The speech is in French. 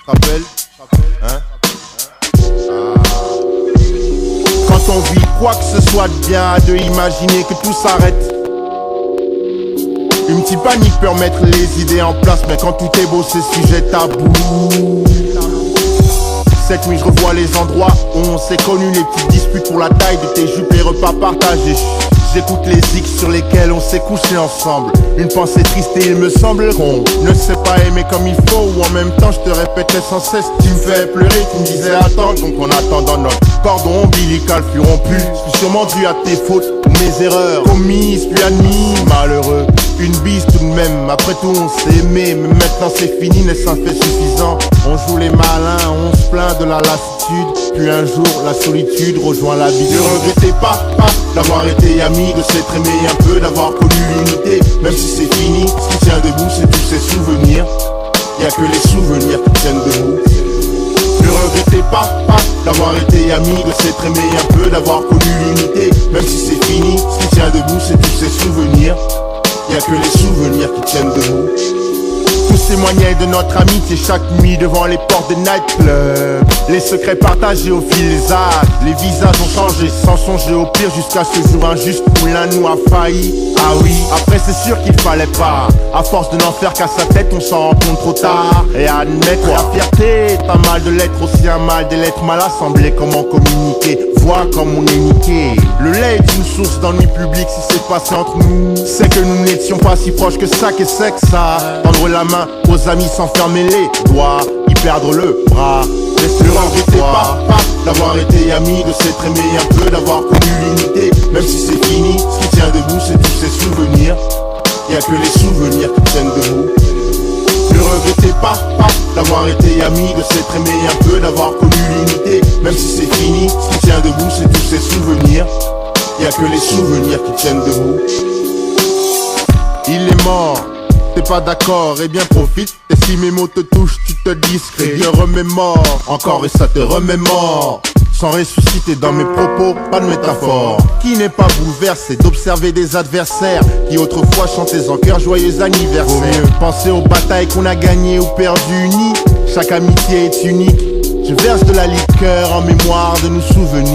Rappelle, hein? Quand on vit quoi que ce soit de bien, de imaginer que tout s'arrête. Une petite panique peut remettre les idées en place, mais quand tout est beau, c'est sujet tabou. Cette nuit je revois les endroits où on s'est connus, les petites disputes pour la taille de tes jupes, les repas partagés. J'écoute les X sur lesquels on s'est couché ensemble. Une pensée triste et il me semble qu'on ne sait pas aimer comme il faut. Ou en même temps je te répétais sans cesse, tu me fais pleurer, tu me disais attends. Donc en attendant notre cordon ombilical fut rompu. C'est sûrement dû à tes fautes ou mes erreurs commises puis admis, malheureux. Une bise tout de même, après tout on s'est aimé. Mais maintenant c'est fini, n'est-ce un fait suffisant? On joue les malins, on se plaint de la lassitude. Puis un jour la solitude rejoint l'habitude. Ne regrettez pas d'avoir été amis, de s'être aimé un peu, d'avoir connu l'unité. Même si c'est fini, ce qui tient debout c'est tous ces souvenirs. Y'a que les souvenirs qui tiennent debout. Ne regrettez pas d'avoir été amis, de s'être aimé un peu, d'avoir connu l'unité. Même si c'est fini, ce qui tient debout c'est tous ces souvenirs. Y'a que les souvenirs qui tiennent debout. Tous témoignaient de notre amitié chaque nuit devant les portes des nightclubs. Les secrets partagés au fil des actes. Les visages ont changé sans songer au pire jusqu'à ce jour injuste où l'un nous a failli. Ah oui, après c'est sûr qu'il fallait pas. À force de n'en faire qu'à sa tête, on s'en rend compte trop tard. Et admettre la fierté est un mal de l'être, aussi un mal des lettres mal assemblées. Comment communiquer, voir comme on est niqué. Le lait est une source d'ennui public si c'est passé entre nous. C'est que nous n'étions pas si proches que ça, qu'est-ce que ça? Tendre la main aux amis sans fermer les doigts, y perdre le bras. Ne regrettez pas d'avoir été amis, de s'être aimé un peu, d'avoir connu l'unité. Même si c'est fini, ce qui tient debout c'est tous ces souvenirs. Y'a que les souvenirs qui tiennent debout. Ne regrettez pas d'avoir été amis, de s'être aimé un peu, d'avoir connu l'unité. Même si c'est fini, ce qui tient debout c'est tous ces souvenirs. Y'a que les souvenirs qui tiennent debout. Il est mort, t'es pas d'accord, eh bien profite. Et si mes mots te touchent, tu te discrètes. Dieu remémore, encore et ça te remémore. Sans ressusciter dans mes propos, pas de métaphore. Qui n'est pas bouleversé d'observer des adversaires qui autrefois chantaient en cœur joyeux anniversaire. Vaut mieux penser aux batailles qu'on a gagnées ou perdues unies. Chaque amitié est unique. Je verse de la liqueur en mémoire de nos souvenirs.